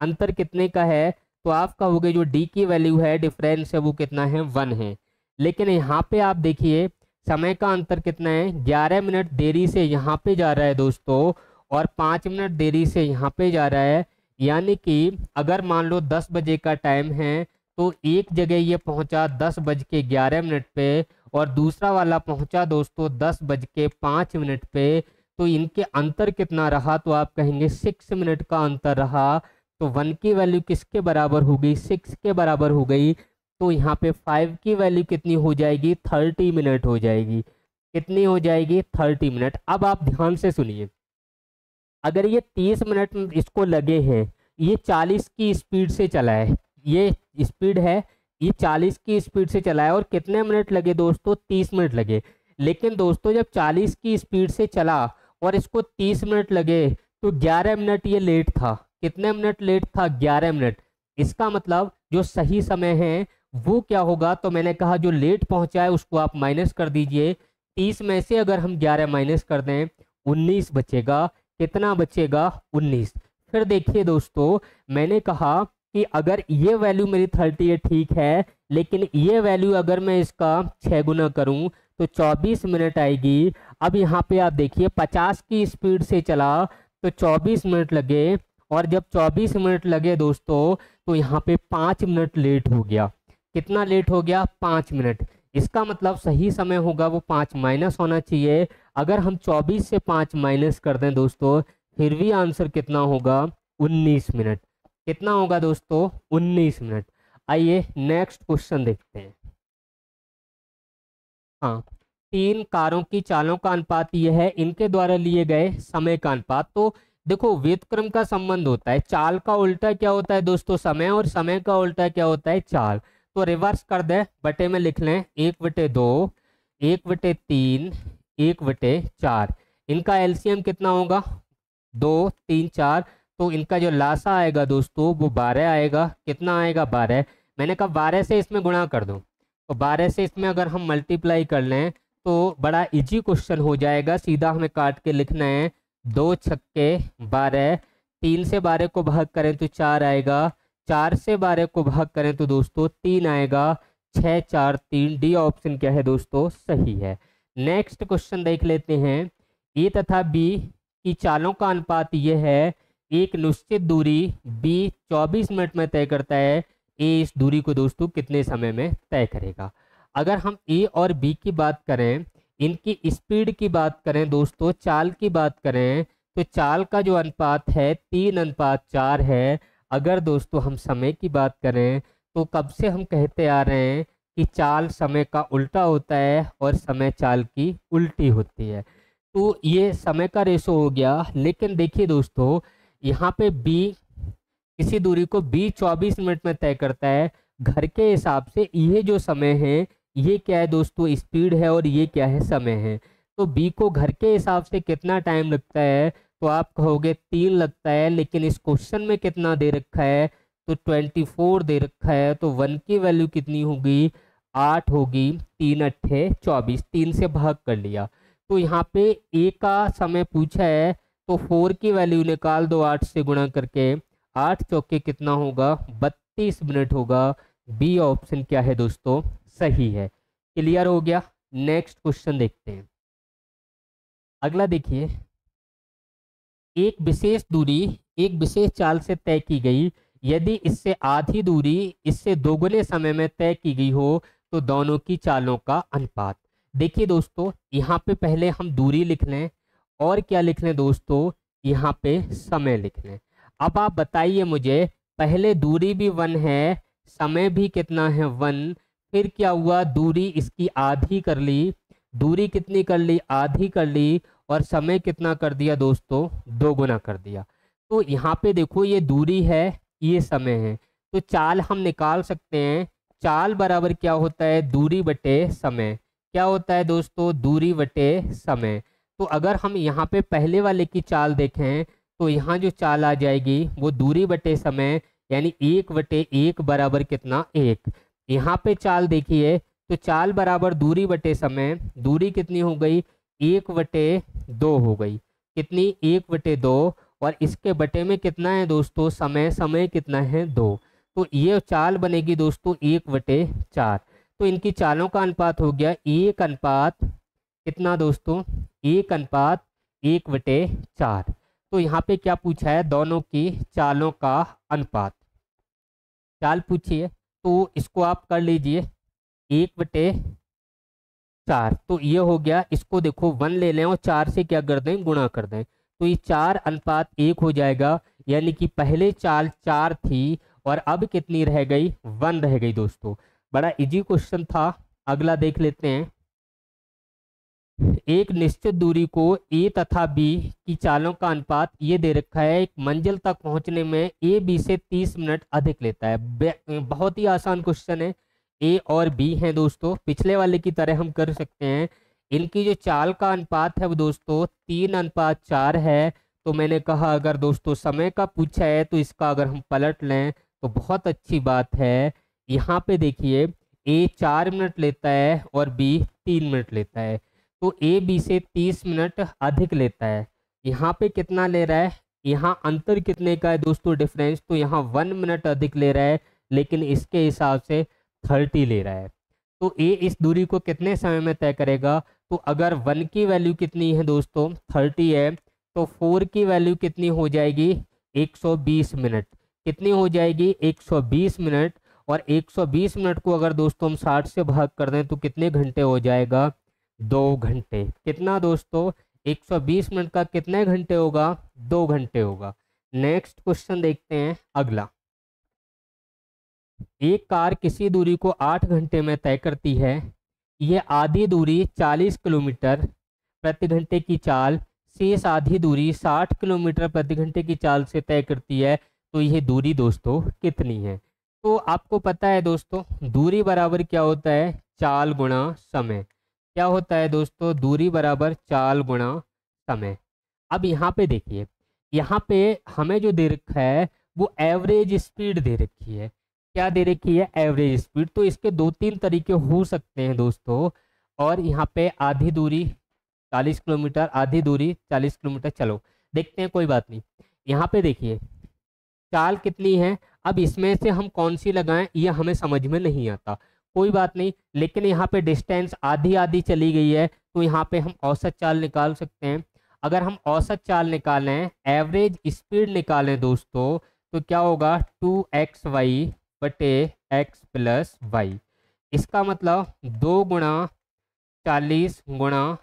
अंतर कितने का है, तो आप कहोगे जो डी की वैल्यू है, डिफरेंस है, वो कितना है, 1 है। लेकिन यहाँ पे आप देखिए समय का अंतर कितना है, 11 मिनट देरी से यहाँ पे जा रहा है दोस्तों, और 5 मिनट देरी से यहाँ पे जा रहा है। यानी कि अगर मान लो 10 बजे का टाइम है तो एक जगह ये पहुँचा 10:11 पे, और दूसरा वाला पहुँचा दोस्तों 10:05 पे। तो इनके अंतर कितना रहा, तो आप कहेंगे 6 मिनट का अंतर रहा। तो 1 की वैल्यू किसके बराबर हो गई, 6 के बराबर हो गई। तो यहाँ पे 5 की वैल्यू कितनी हो जाएगी, 30 मिनट हो जाएगी। कितनी हो जाएगी, 30 मिनट। अब आप ध्यान से सुनिए, अगर ये 30 मिनट इसको लगे हैं, ये 40 की स्पीड से चला है, ये स्पीड है, ये 40 की स्पीड से चला है, और कितने मिनट लगे दोस्तों, 30 मिनट लगे। लेकिन दोस्तों जब 40 की स्पीड से चला और इसको 30 मिनट लगे, तो 11 मिनट ये लेट था। कितने मिनट लेट था, 11 मिनट। इसका मतलब जो सही समय है वो क्या होगा, तो मैंने कहा जो लेट पहुंचा है उसको आप माइनस कर दीजिए। 30 में से अगर हम 11 माइनस कर दें, 19 बचेगा। कितना बचेगा, 19। फिर देखिए दोस्तों मैंने कहा कि अगर ये वैल्यू मेरी 30 है, ठीक है, लेकिन ये वैल्यू अगर मैं इसका 6 गुना करूं तो 24 मिनट आएगी। अब यहाँ पे आप देखिए 50 की स्पीड से चला तो 24 मिनट लगे, और जब 24 मिनट लगे दोस्तों तो यहाँ पे 5 मिनट लेट हो गया। कितना लेट हो गया, 5 मिनट। इसका मतलब सही समय होगा वो 5 माइनस होना चाहिए। अगर हम 24 से 5 माइनस कर दें दोस्तों, फिर भी आंसर कितना होगा, 19 मिनट। कितना होगा दोस्तों, 19 मिनट। आइए नेक्स्ट क्वेश्चन देखते हैं। हाँ, 3 कारों की चालों का अनुपात यह है, इनके द्वारा लिए गए समय का अनुपात। तो देखो व्युत्क्रम का संबंध होता है, चाल का उल्टा क्या होता है दोस्तों, समय, और समय का उल्टा क्या होता है, चाल। तो रिवर्स कर दे, बटे में लिख लें, 1/2, 1/3, 1/4। इनका एलसीएम कितना होगा, 2 3 4। तो इनका जो लासा आएगा दोस्तों वो 12 आएगा। कितना आएगा, 12। मैंने कहा 12 से इसमें गुणा कर दो, तो 12 से इसमें अगर हम मल्टीप्लाई कर लें तो बड़ा इजी क्वेश्चन हो जाएगा। सीधा हमें काट के लिखना है, 2 छक्के 12, 3 से 12 को भाग करें तो 4 आएगा, 4 से 12 को भाग करें तो दोस्तों 3 आएगा। 6 4 3, डी ऑप्शन क्या है दोस्तों, सही है। नेक्स्ट क्वेश्चन देख लेते हैं। ए तथा बी की चालों का अनुपात ये है, एक निश्चित दूरी बी 24 मिनट में तय करता है, ए इस दूरी को दोस्तों कितने समय में तय करेगा। अगर हम ए और बी की बात करें, इनकी स्पीड की बात करें दोस्तों, चाल की बात करें, तो चाल का जो अनुपात है 3:4 है। अगर दोस्तों हम समय की बात करें तो कब से हम कहते आ रहे हैं कि चाल समय का उल्टा होता है और समय चाल की उल्टी होती है। तो ये समय का रेशो हो गया। लेकिन देखिए दोस्तों यहाँ पे बी, किसी दूरी को बी 24 मिनट में तय करता है, घर के हिसाब से ये जो समय है ये क्या है दोस्तों, स्पीड है, और ये क्या है, समय है। तो बी को घर के हिसाब से कितना टाइम लगता है, तो आप कहोगे 3 लगता है। लेकिन इस क्वेश्चन में कितना दे रखा है, तो 24 दे रखा है। तो 1 की वैल्यू कितनी होगी, 8 होगी। 3 8 24, 3 से भाग कर लिया। तो यहाँ पे ए का समय पूछा है, तो 4 की वैल्यू निकाल दो 8 से गुणा करके। 8 चौके कितना होगा, 32 मिनट होगा। बी ऑप्शन क्या है दोस्तों, सही है। क्लियर हो गया। नेक्स्ट क्वेश्चन देखते हैं। अगला देखिए, एक विशेष दूरी एक विशेष चाल से तय की गई, यदि इससे आधी दूरी इससे दोगुने समय में तय की गई हो तो दोनों की चालों का अनुपात। देखिए दोस्तों यहाँ पे पहले हम दूरी लिख लें, और क्या लिख लें दोस्तों, यहाँ पे समय लिख लें। अब आप बताइए मुझे, पहले दूरी भी 1 है, समय भी कितना है, 1। फिर क्या हुआ, दूरी इसकी आधी कर ली। दूरी कितनी कर ली, आधी कर ली, और समय कितना कर दिया दोस्तों, 2 गुना कर दिया। तो यहाँ पे देखो ये दूरी है, ये समय है। तो चाल हम निकाल सकते हैं, चाल बराबर क्या होता है, दूरी बटे समय। क्या होता है दोस्तों, दूरी बटे समय। तो अगर हम यहाँ पे पहले वाले की चाल देखें तो यहाँ जो चाल आ जाएगी वो दूरी बटे समय, यानी 1/1 बराबर कितना, 1। यहाँ पे चाल देखिए तो चाल बराबर दूरी बटे समय, दूरी कितनी हो गई, 1/2 हो गई। कितनी, 1/2। और इसके बटे में कितना है दोस्तों, समय, समय कितना है, 2। तो ये चाल बनेगी दोस्तों 1/4। तो इनकी चालों का अनुपात हो गया 1 अनुपात कितना दोस्तों, 1/1/4। तो यहाँ पे क्या पूछा है, दोनों की चालों का अनुपात, चाल पूछिए। तो इसको आप कर लीजिए 1/4। तो ये हो गया, इसको देखो 1 ले लें और 4 से क्या कर दें, गुणा कर दें। तो ये 4:1 हो जाएगा, यानी कि पहले चाल 4 थी और अब कितनी रह गई, 1 रह गई दोस्तों। बड़ा इजी क्वेश्चन था। अगला देख लेते हैं। एक निश्चित दूरी को ए तथा बी की चालों का अनुपात ये दे रखा है। एक मंजिल तक पहुंचने में ए बी से 30 मिनट अधिक लेता है। बहुत ही आसान क्वेश्चन है। ए और बी हैं दोस्तों, पिछले वाले की तरह हम कर सकते हैं। इनकी जो चाल का अनुपात है वो दोस्तों 3:4 है। तो मैंने कहा अगर दोस्तों समय का पूछा है तो इसका अगर हम पलट लें तो बहुत अच्छी बात है। यहाँ पे देखिए ए 4 मिनट लेता है और बी 3 मिनट लेता है। तो ए बी से 30 मिनट अधिक लेता है। यहाँ पे कितना ले रहा है, यहाँ अंतर कितने का है दोस्तों, डिफरेंस। तो यहाँ 1 मिनट अधिक ले रहा है, लेकिन इसके हिसाब से 30 ले रहा है। तो ए इस दूरी को कितने समय में तय करेगा। तो अगर 1 की वैल्यू कितनी है दोस्तों, 30 है, तो 4 की वैल्यू कितनी हो जाएगी, 120 मिनट। कितनी हो जाएगी, 120 मिनट। और 120 मिनट को अगर दोस्तों हम 60 से भाग कर दें तो कितने घंटे हो जाएगा, 2 घंटे। कितना दोस्तों, 120 मिनट का कितने घंटे होगा, 2 घंटे होगा। नेक्स्ट क्वेश्चन देखते हैं अगला। एक कार किसी दूरी को 8 घंटे में तय करती है। यह आधी दूरी 40 किलोमीटर प्रति घंटे की चाल, शेष आधी दूरी 60 किलोमीटर प्रति घंटे की चाल से तय करती है। तो यह दूरी दोस्तों कितनी है। तो आपको पता है दोस्तों, दूरी बराबर क्या होता है, चाल गुणा समय। क्या होता है दोस्तों, दूरी बराबर चाल गुणा समय। अब यहाँ पे देखिए, यहाँ पे हमें जो दे रखा है वो एवरेज स्पीड दे रखी है। क्या दे रखी है, एवरेज स्पीड। तो इसके 2-3 तरीके हो सकते हैं दोस्तों। और यहाँ पे आधी दूरी 40 किलोमीटर, आधी दूरी 40 किलोमीटर, चलो देखते हैं, कोई बात नहीं। यहाँ पे देखिए चाल कितनी है। अब इसमें से हम कौन सी लगाएं ये हमें समझ में नहीं आता, कोई बात नहीं। लेकिन यहाँ पे डिस्टेंस आधी आधी चली गई है, तो यहाँ पे हम औसत चाल निकाल सकते हैं। अगर हम औसत चाल निकालें, एवरेज स्पीड निकालें दोस्तों, तो क्या होगा, 2xy बटे x प्लस वाई। इसका मतलब 2 गुणा 40 गुणा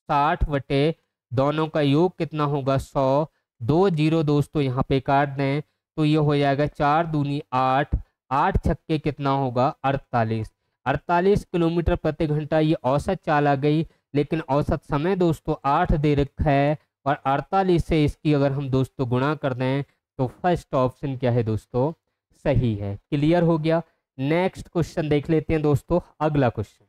60 बटे दोनों का योग कितना होगा, 100। 2 0 दोस्तों यहाँ पे काट दें तो ये हो जाएगा 4 दूनी 8, 8 छक्के कितना होगा, 48। 48 किलोमीटर प्रति घंटा ये औसत चाल आ गई। लेकिन औसत समय दोस्तों 8 दे रखा है, और 48 से इसकी अगर हम दोस्तों गुणा कर दें तो फर्स्ट ऑप्शन क्या है दोस्तों, सही है। क्लियर हो गया। नेक्स्ट क्वेश्चन देख लेते हैं दोस्तों, अगला क्वेश्चन।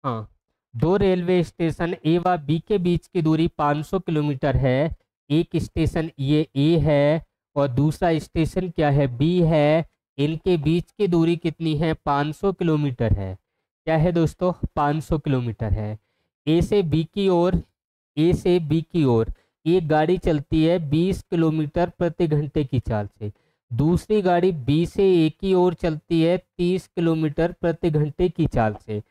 हाँ, 2 रेलवे स्टेशन ए व बी के बीच की दूरी 500 किलोमीटर है। एक स्टेशन ये ए है और दूसरा स्टेशन क्या है, बी है। इनके बीच की दूरी कितनी है, 500 किलोमीटर है। क्या है दोस्तों, 500 किलोमीटर है। ए से बी की ओर, ए से बी की ओर एक गाड़ी चलती है 20 किलोमीटर प्रति घंटे की चाल से। दूसरी गाड़ी बी से ए की ओर चलती है 30 किलोमीटर प्रति घंटे की चाल से।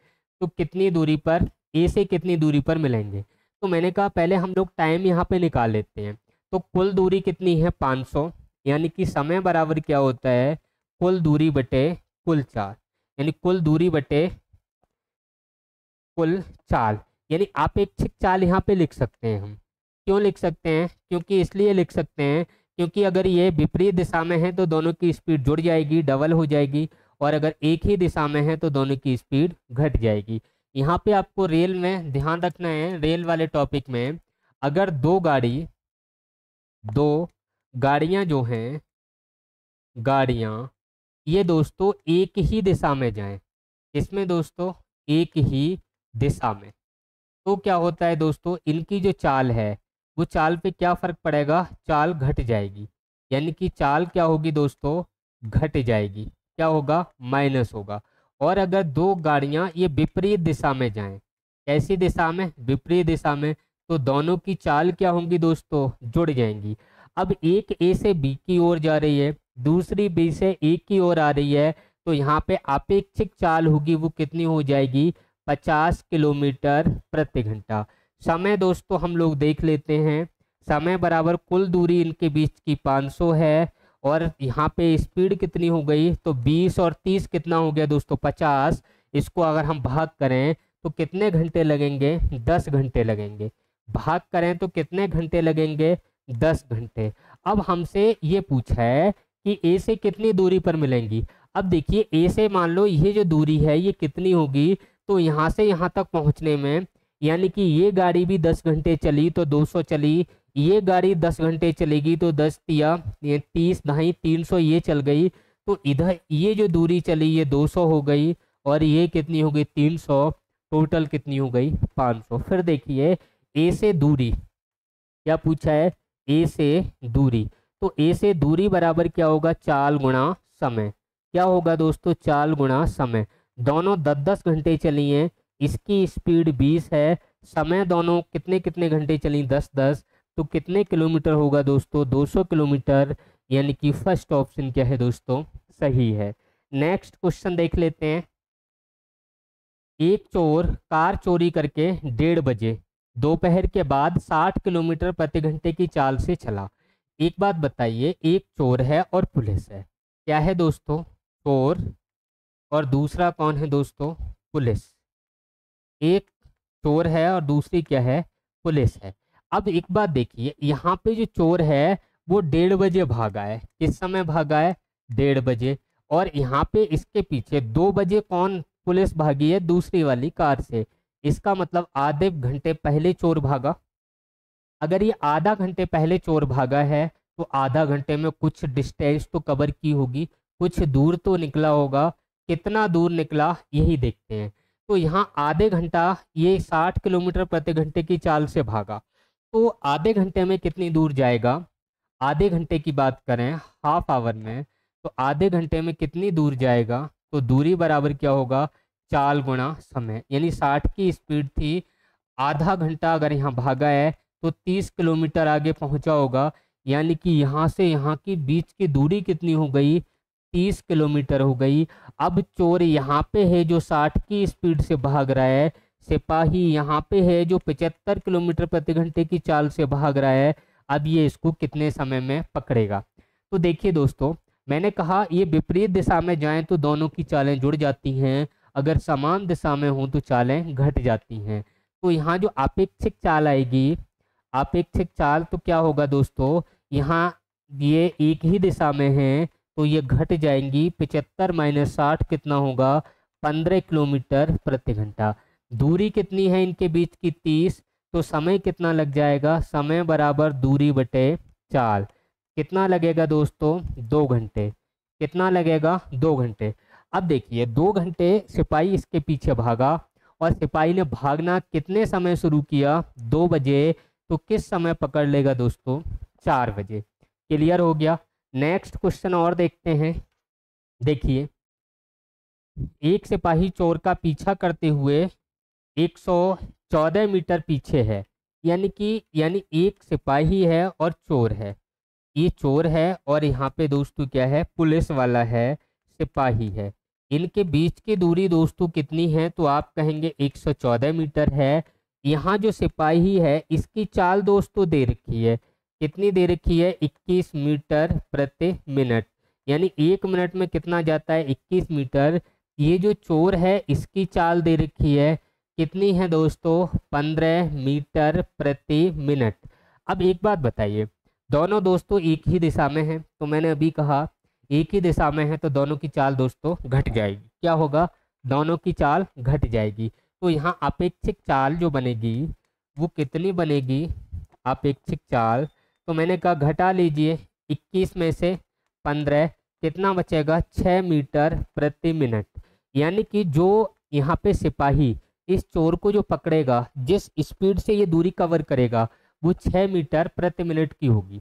तो कितनी दूरी पर, ए से कितनी दूरी पर मिलेंगे। तो मैंने कहा पहले हम लोग टाइम यहाँ पे निकाल लेते हैं। तो कुल दूरी कितनी है, 500, यानी कि समय बराबर क्या होता है, कुल दूरी बटे कुल चाल, यानी कुल दूरी बटे कुल चाल। यानी आप एक चाल यहाँ पे लिख सकते हैं। हम क्यों लिख सकते हैं, क्योंकि इसलिए लिख सकते हैं क्योंकि अगर ये विपरीत दिशा में है तो दोनों की स्पीड जुड़ जाएगी, डबल हो जाएगी। और अगर एक ही दिशा में है तो दोनों की स्पीड घट जाएगी। यहाँ पे आपको रेल में ध्यान रखना है, रेल वाले टॉपिक में अगर दो गाड़ियाँ जो हैं, गाड़ियाँ ये दोस्तों एक ही दिशा में जाएं, इसमें दोस्तों एक ही दिशा में। तो क्या होता है दोस्तों, इनकी जो चाल है वो चाल पे क्या फर्क पड़ेगा, चाल घट जाएगी। यानी कि चाल क्या होगी दोस्तों, घट जाएगी। क्या होगा, माइनस होगा। और अगर दो गाड़ियां ये विपरीत दिशा में जाएं, कैसी दिशा में, विपरीत दिशा में, तो दोनों की चाल क्या होंगी दोस्तों, जुड़ जाएंगी। अब एक ए से बी की ओर जा रही है, दूसरी बी से ए की ओर आ रही है, तो यहाँ पे अपेक्षिक चाल होगी वो कितनी हो जाएगी, 50 किलोमीटर प्रति घंटा। समय दोस्तों हम लोग देख लेते हैं, समय बराबर कुल दूरी इनके बीच की 500 है, और यहाँ पे स्पीड कितनी हो गई, तो 20 और 30 कितना हो गया दोस्तों, 50। इसको अगर हम भाग करें तो कितने घंटे लगेंगे, 10 घंटे लगेंगे। भाग करें तो कितने घंटे लगेंगे, 10 घंटे। अब हमसे ये पूछा है कि ए से कितनी दूरी पर मिलेंगी। अब देखिए ए से मान लो ये जो दूरी है ये कितनी होगी, तो यहाँ से यहाँ तक पहुँचने में, यानी कि ये गाड़ी भी 10 घंटे चली तो 200 चली, ये गाड़ी 10 घंटे चलेगी तो 10 तिया ये 30 ढाई 300 ये चल गई। तो इधर ये जो दूरी चली ये 200 हो गई, और ये कितनी हो गई, 300। टोटल कितनी हो गई, 500। फिर देखिए ए से दूरी, क्या पूछा है, ए से दूरी। तो ए से दूरी बराबर क्या होगा, चाल गुणा समय। क्या होगा दोस्तों, चाल गुणा समय। दोनों 10-10 घंटे चली हैं, इसकी स्पीड 20 है, समय दोनों कितने कितने घंटे चली, 10-10, तो कितने किलोमीटर होगा दोस्तों, 200 किलोमीटर। यानी कि फर्स्ट ऑप्शन क्या है दोस्तों, सही है। नेक्स्ट क्वेश्चन देख लेते हैं। एक चोर कार चोरी करके 1:30 बजे दोपहर के बाद 60 किलोमीटर प्रति घंटे की चाल से चला। एक बात बताइए, एक चोर है और पुलिस है, क्या है दोस्तों, चोर, और दूसरा कौन है दोस्तों, पुलिस। एक चोर है और दूसरी क्या है, पुलिस है। अब एक बात देखिए, यहाँ पे जो चोर है वो 1:30 बजे भागा है, किस समय भागा है, 1:30 बजे। और यहाँ पे इसके पीछे 2 बजे कौन पुलिस भागी है, दूसरी वाली कार से। इसका मतलब आधे घंटे पहले चोर भागा। अगर ये आधा घंटे पहले चोर भागा है तो आधा घंटे में कुछ डिस्टेंस तो कवर की होगी, कुछ दूर तो निकला होगा। कितना दूर निकला यही देखते हैं। तो यहाँ आधे घंटा ये 60 किलोमीटर प्रति घंटे की चाल से भागा, तो आधे घंटे में कितनी दूर जाएगा, आधे घंटे की बात करें हाफ आवर में, तो आधे घंटे में कितनी दूर जाएगा, तो दूरी बराबर क्या होगा, चाल गुणा समय। यानी 60 की स्पीड थी, आधा घंटा अगर यहाँ भागा है तो 30 किलोमीटर आगे पहुँचा होगा। यानी कि यहाँ से यहाँ की बीच की दूरी कितनी हो गई, 30 किलोमीटर हो गई। अब चोर यहाँ पे है जो 60 की स्पीड से भाग रहा है, सिपाही यहाँ पे है जो 75 किलोमीटर प्रति घंटे की चाल से भाग रहा है। अब ये इसको कितने समय में पकड़ेगा। तो देखिए दोस्तों, मैंने कहा ये विपरीत दिशा में जाएं तो दोनों की चालें जुड़ जाती हैं, अगर समान दिशा में हों तो चालें घट जाती हैं। तो यहाँ जो अपेक्षिक चाल आएगी, अपेक्षिक चाल तो क्या होगा दोस्तों, यहाँ ये एक ही दिशा में है तो ये घट जाएंगी। 75 माइनस 60 कितना होगा, 15 किलोमीटर प्रति घंटा। दूरी कितनी है इनके बीच की, 30, तो समय कितना लग जाएगा, समय बराबर दूरी बटे चाल। कितना लगेगा दोस्तों, 2 घंटे। कितना लगेगा, 2 घंटे। अब देखिए 2 घंटे सिपाही इसके पीछे भागा, और सिपाही ने भागना कितने समय शुरू किया, 2 बजे, तो किस समय पकड़ लेगा दोस्तों, 4 बजे। क्लियर हो गया। नेक्स्ट क्वेश्चन और देखते हैं। देखिए एक सिपाही चोर का पीछा करते हुए 114 मीटर पीछे है। यानी एक सिपाही है और चोर है, ये चोर है और यहाँ पे दोस्तों क्या है, पुलिस वाला है, सिपाही है। इनके बीच की दूरी दोस्तों कितनी है, तो आप कहेंगे 114 मीटर है। यहाँ जो सिपाही है इसकी चाल दोस्तों दे रखी है, कितनी दे रखी है, 21 मीटर प्रति मिनट। यानी 1 मिनट में कितना जाता है, 21 मीटर। ये जो चोर है इसकी चाल दे रखी है, कितनी है दोस्तों, 15 मीटर प्रति मिनट। अब एक बात बताइए, दोनों दोस्तों एक ही दिशा में हैं, तो मैंने अभी कहा एक ही दिशा में है तो दोनों की चाल दोस्तों घट जाएगी। क्या होगा, दोनों की चाल घट जाएगी। तो यहाँ अपेक्षिक चाल जो बनेगी वो कितनी बनेगी, अपेक्षिक चाल, तो मैंने कहा घटा लीजिए, 21 में से 15 कितना बचेगा, 6 मीटर प्रति मिनट। यानी कि जो यहाँ पे सिपाही इस चोर को जो पकड़ेगा, जिस स्पीड से ये दूरी कवर करेगा वो 6 मीटर प्रति मिनट की होगी,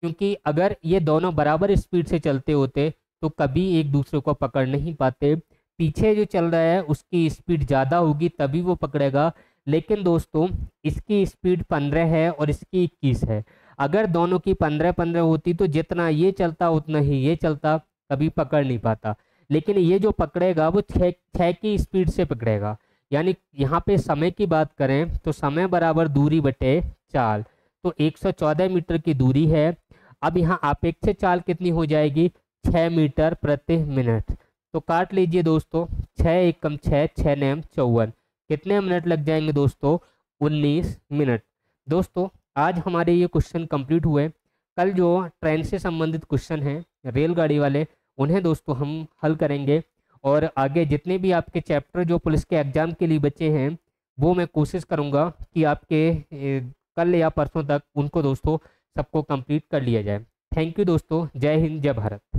क्योंकि अगर ये दोनों बराबर स्पीड से चलते होते तो कभी एक दूसरे को पकड़ नहीं पाते। पीछे जो चल रहा है उसकी स्पीड ज़्यादा होगी तभी वो पकड़ेगा, लेकिन दोस्तों इसकी स्पीड 15 है और इसकी 21 है। अगर दोनों की 15-15 होती तो जितना ये चलता उतना ही ये चलता, कभी पकड़ नहीं पाता। लेकिन ये जो पकड़ेगा वो 6 की स्पीड से पकड़ेगा। यानी यहाँ पे समय की बात करें तो समय बराबर दूरी बटे चाल, तो 114 मीटर की दूरी है। अब यहाँ अपेक्षित चाल कितनी हो जाएगी, 6 मीटर प्रति मिनट। तो काट लीजिए दोस्तों, 6 एकम 6, 6 नेम 54, कितने मिनट लग जाएंगे दोस्तों, 19 मिनट। दोस्तों आज हमारे ये क्वेश्चन कंप्लीट हुए। कल जो ट्रेन से संबंधित क्वेश्चन हैं रेलगाड़ी वाले, उन्हें दोस्तों हम हल करेंगे। और आगे जितने भी आपके चैप्टर जो पुलिस के एग्जाम के लिए बचे हैं वो मैं कोशिश करूँगा कि आपके कल या परसों तक उनको दोस्तों सबको कंप्लीट कर लिया जाए। थैंक यू दोस्तों, जय हिंद जय भारत।